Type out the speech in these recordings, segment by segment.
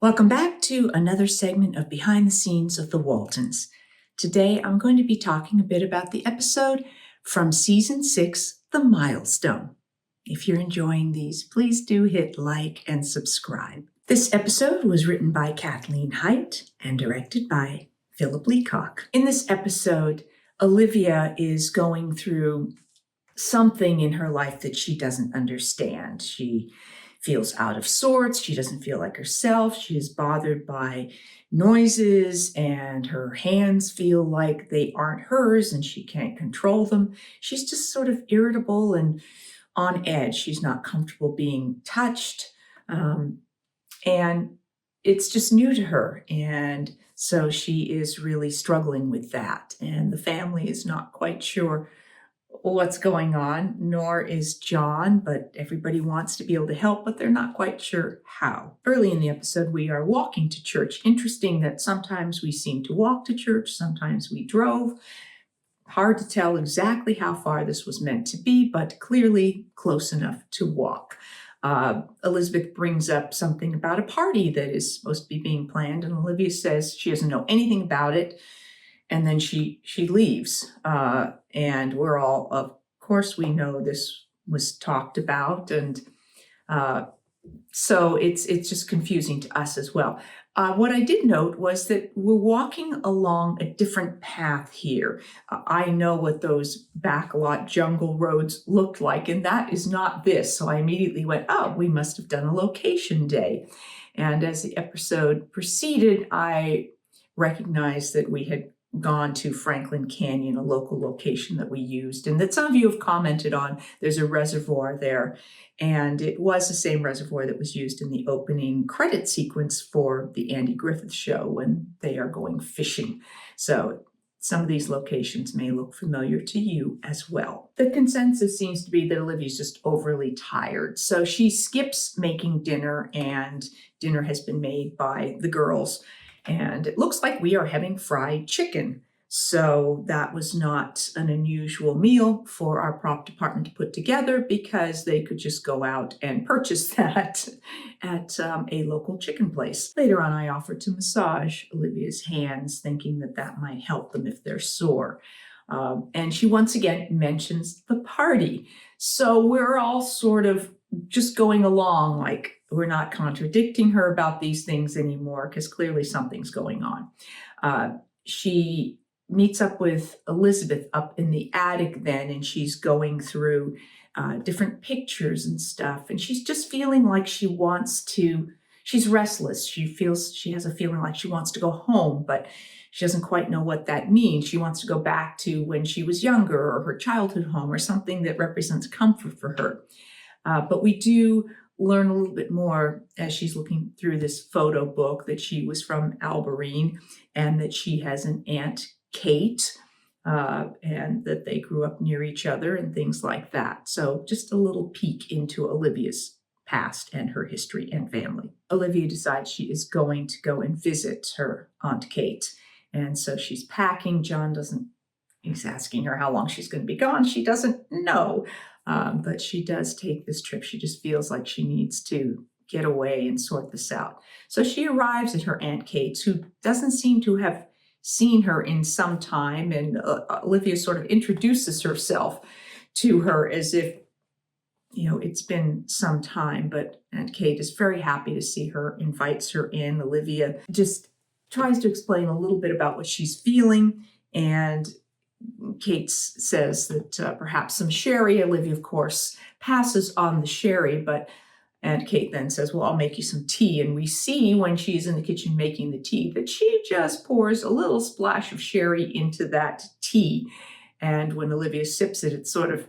Welcome back to another segment of Behind the Scenes of the Waltons. Today I'm going to be talking a bit about the episode from Season 6, The Milestone. If you're enjoying these, please do hit like and subscribe. This episode was written by Kathleen Haidt and directed by Philip Leacock. In this episode, Olivia is going through something in her life that she doesn't understand. She feels out of sorts. She doesn't feel like herself. She is bothered by noises, and her hands feel like they aren't hers and she can't control them. She's just sort of irritable and on edge. She's not comfortable being touched. And it's just new to her. And so she is really struggling with that. And the family is not quite sure what's going on, nor is John, but everybody wants to be able to help, but they're not quite sure how. Early in the episode, we are walking to church. Interesting that sometimes we seem to walk to church, sometimes we drove. Hard to tell exactly how far this was meant to be, but clearly close enough to walk. Elizabeth brings up something about a party that is supposed to be being planned, and Olivia says she doesn't know anything about it. And then she leaves, and we're all, of course, we know this was talked about, and so it's just confusing to us as well. What I did note was that we're walking along a different path here. I know what those backlot jungle roads looked like, and that is not this. So I immediately went, oh, we must have done a location day. And as the episode proceeded, I recognized that we had gone to Franklin Canyon, a local location that we used, and that some of you have commented on. There's a reservoir there, and it was the same reservoir that was used in the opening credit sequence for the Andy Griffith Show when they are going fishing. So some of these locations may look familiar to you as well. The consensus seems to be that Olivia's just overly tired, so she skips making dinner, and dinner has been made by the girls. And it looks like we are having fried chicken. So that was not an unusual meal for our prop department to put together, because they could just go out and purchase that at a local chicken place. Later on, I offered to massage Olivia's hands, thinking that that might help them if they're sore. And she once again mentions the party. So we're all sort of just going along, like we're not contradicting her about these things anymore, because clearly something's going on. She meets up with Elizabeth up in the attic then, and she's going through different pictures and stuff. And she's just feeling like she's restless. She has a feeling like she wants to go home, but she doesn't quite know what that means. She wants to go back to when she was younger, or her childhood home, or something that represents comfort for her. But we do learn a little bit more as she's looking through this photo book that she was from Alberine, and that she has an Aunt Kate, and that they grew up near each other and things like that. So just a little peek into Olivia's past and her history and family. Olivia decides she is going to go and visit her Aunt Kate. And so she's packing. He's asking her how long she's going to be gone. She doesn't know. But she does take this trip. She just feels like she needs to get away and sort this out. So she arrives at her Aunt Kate's, who doesn't seem to have seen her in some time. And Olivia sort of introduces herself to her as if, it's been some time. But Aunt Kate is very happy to see her, invites her in. Olivia just tries to explain a little bit about what she's feeling, and Kate says that perhaps some sherry. Olivia, of course, passes on the sherry, but Aunt Kate then says, well, I'll make you some tea. And we see when she's in the kitchen making the tea that she just pours a little splash of sherry into that tea. And when Olivia sips it, it's sort of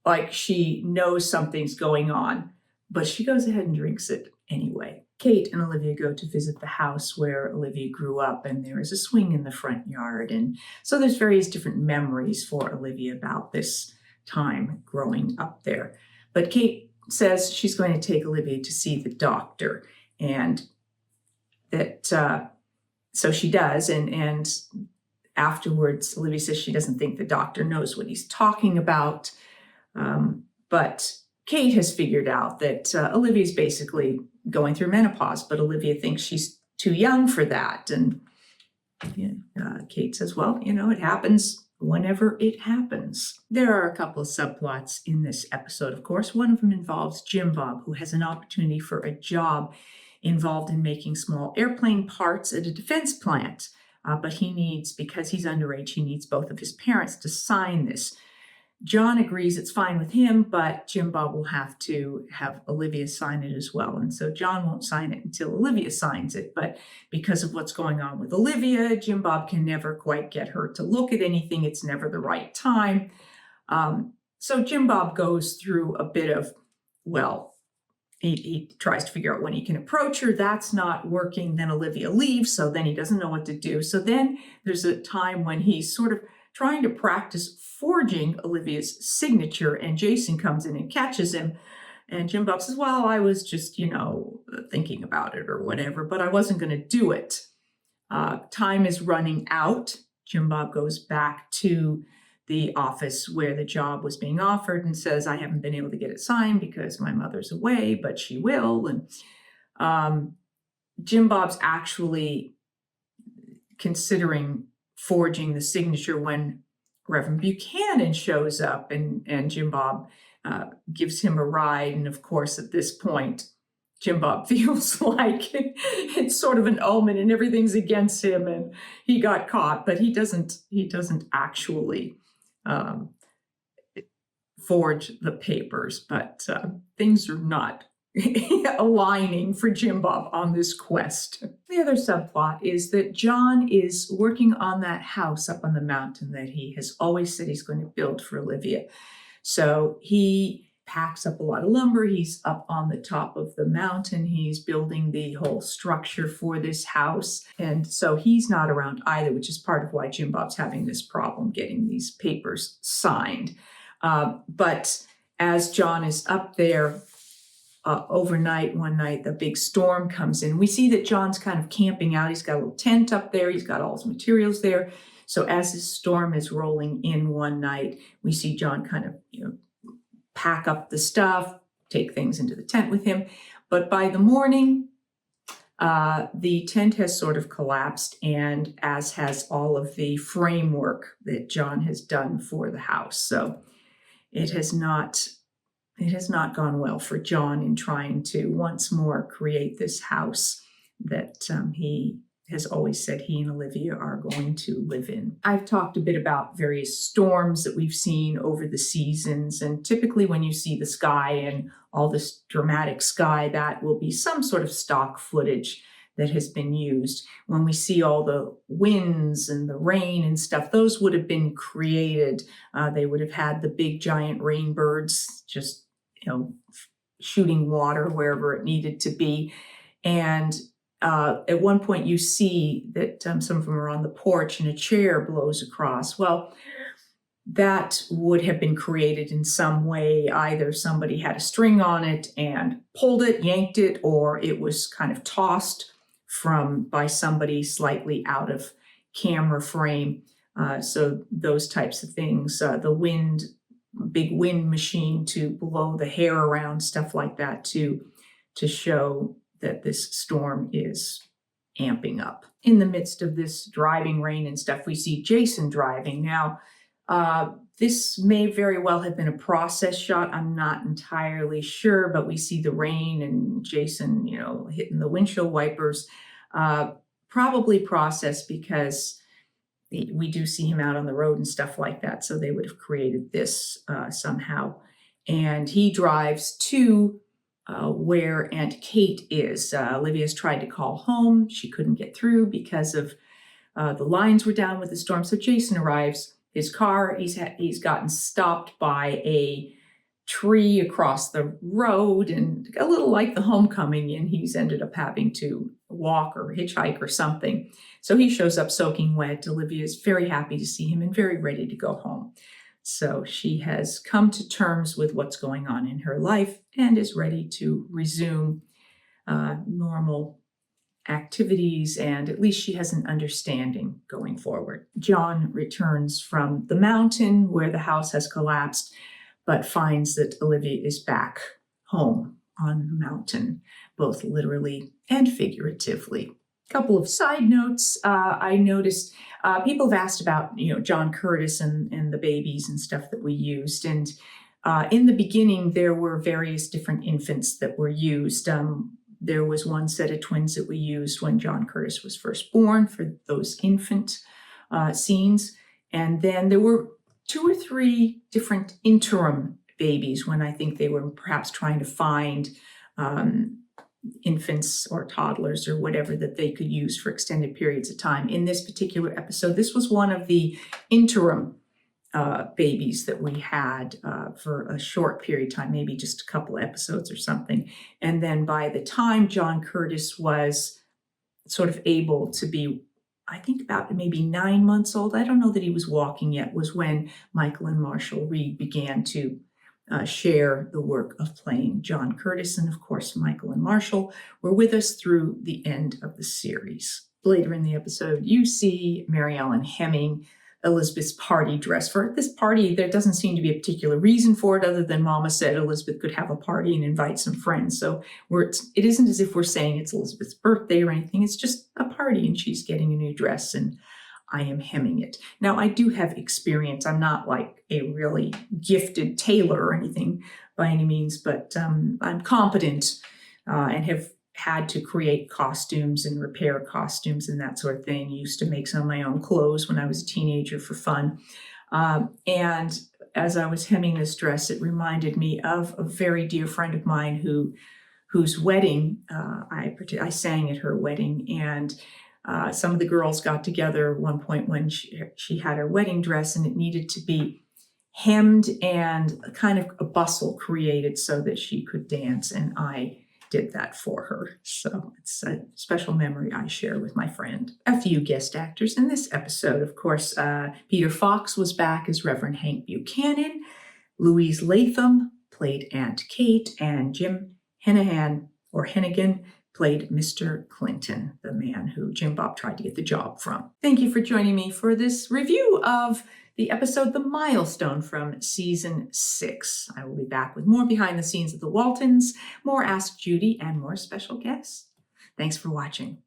like she knows something's going on, but she goes ahead and drinks it anyway. Kate and Olivia go to visit the house where Olivia grew up, and there is a swing in the front yard. And so there's various different memories for Olivia about this time growing up there. But Kate says she's going to take Olivia to see the doctor, and that so she does. And afterwards, Olivia says she doesn't think the doctor knows what he's talking about. But Kate has figured out that Olivia's basically going through menopause, but Olivia thinks she's too young for that. And Kate says, well, it happens whenever it happens. There are a couple of subplots in this episode, of course. One of them involves Jim Bob, who has an opportunity for a job involved in making small airplane parts at a defense plant. But because he's underage, he needs both of his parents to sign this. John agrees it's fine with him, but Jim Bob will have to have Olivia sign it as well. And so John won't sign it until Olivia signs it. But because of what's going on with Olivia, Jim Bob can never quite get her to look at anything. It's never the right time. So Jim Bob goes through a bit of, he tries to figure out when he can approach her. That's not working. Then Olivia leaves, so then he doesn't know what to do. So then there's a time when he's sort of trying to practice forging Olivia's signature, and Jason comes in and catches him. And Jim Bob says, well, I was just, thinking about it or whatever, but I wasn't going to do it. Time is running out. Jim Bob goes back to the office where the job was being offered and says, I haven't been able to get it signed because my mother's away, but she will. And Jim Bob's actually considering forging the signature when Rev Buchanan shows up, and Jim Bob gives him a ride. And of course, at this point, Jim Bob feels like it's sort of an omen and everything's against him, and he got caught, but he doesn't actually forge the papers. But things are not aligning for Jim Bob on this quest. The other subplot is that John is working on that house up on the mountain that he has always said he's going to build for Olivia. So he packs up a lot of lumber. He's up on the top of the mountain. He's building the whole structure for this house. And so he's not around either, which is part of why Jim Bob's having this problem getting these papers signed. But as John is up there, overnight, one night, the big storm comes in. We see that John's kind of camping out. He's got a little tent up there. He's got all his materials there. So as this storm is rolling in one night, we see John kind of, pack up the stuff, take things into the tent with him. But by the morning, the tent has sort of collapsed, and as has all of the framework that John has done for the house. So it has not gone well for John in trying to once more create this house that he has always said he and Olivia are going to live in. I've talked a bit about various storms that we've seen over the seasons, and typically when you see the sky and all this dramatic sky, that will be some sort of stock footage that has been used. When we see all the winds and the rain and stuff, those would have been created. They would have had the big giant rainbirds just shooting water wherever it needed to be. And at one point you see that some of them are on the porch and a chair blows across. Well, that would have been created in some way. Either somebody had a string on it and pulled it, yanked it, or it was kind of tossed by somebody slightly out of camera frame. So those types of things, the big wind machine to blow the hair around, stuff like that, to show that this storm is amping up. In the midst of this driving rain and stuff, we see Jason driving. Now, this may very well have been a process shot. I'm not entirely sure, but we see the rain and Jason, hitting the windshield wipers. Probably processed because we do see him out on the road and stuff like that. So they would have created this somehow. And he drives to where Aunt Kate is. Olivia's tried to call home. She couldn't get through because of the lines were down with the storm. So Jason arrives. His car, he's gotten stopped by a tree across the road, and a little like the homecoming, and he's ended up having to walk or hitchhike or something. So he shows up soaking wet. Olivia is very happy to see him and very ready to go home. So she has come to terms with what's going on in her life and is ready to resume normal activities, and at least she has an understanding going forward. John returns from the mountain where the house has collapsed, but finds that Olivia is back home on the mountain, both literally and figuratively. Couple of side notes. I noticed people have asked about, John Curtis and the babies and stuff that we used. And in the beginning, there were various different infants that were used. There was one set of twins that we used when John Curtis was first born for those infant scenes. And then there were 2 or 3 different interim babies when I think they were perhaps trying to find infants or toddlers or whatever that they could use for extended periods of time. In this particular episode, this was one of the interim babies that we had for a short period of time, maybe just a couple episodes or something. And then by the time John Curtis was sort of able to be, I think about maybe 9 months old, I don't know that he was walking yet, was when Michael and Marshall Reed began to share the work of playing John Curtis. And of course, Michael and Marshall were with us through the end of the series. Later in the episode, you see Mary Ellen hemming Elizabeth's party dress. For this party, there doesn't seem to be a particular reason for it other than Mama said Elizabeth could have a party and invite some friends. So it isn't as if we're saying it's Elizabeth's birthday or anything. It's just a party and she's getting a new dress and I am hemming it. Now, I do have experience. I'm not like a really gifted tailor or anything by any means, but I'm competent and have had to create costumes and repair costumes and that sort of thing. Used to make some of my own clothes when I was a teenager for fun. And as I was hemming this dress, it reminded me of a very dear friend of mine whose wedding I sang at her wedding. And some of the girls got together at one point when she had her wedding dress, and it needed to be hemmed and kind of a bustle created so that she could dance. And I did that for her. So it's a special memory I share with my friend. A few guest actors in this episode. Of course, Peter Fox was back as Reverend Hank Buchanan. Louise Latham played Aunt Kate, and Jim Hennigan played Mr. Clinton, the man who Jim Bob tried to get the job from. Thank you for joining me for this review of the episode The Milestone from season 6. I will be back with more behind the scenes of the Waltons, more Ask Judy, and more special guests. Thanks for watching.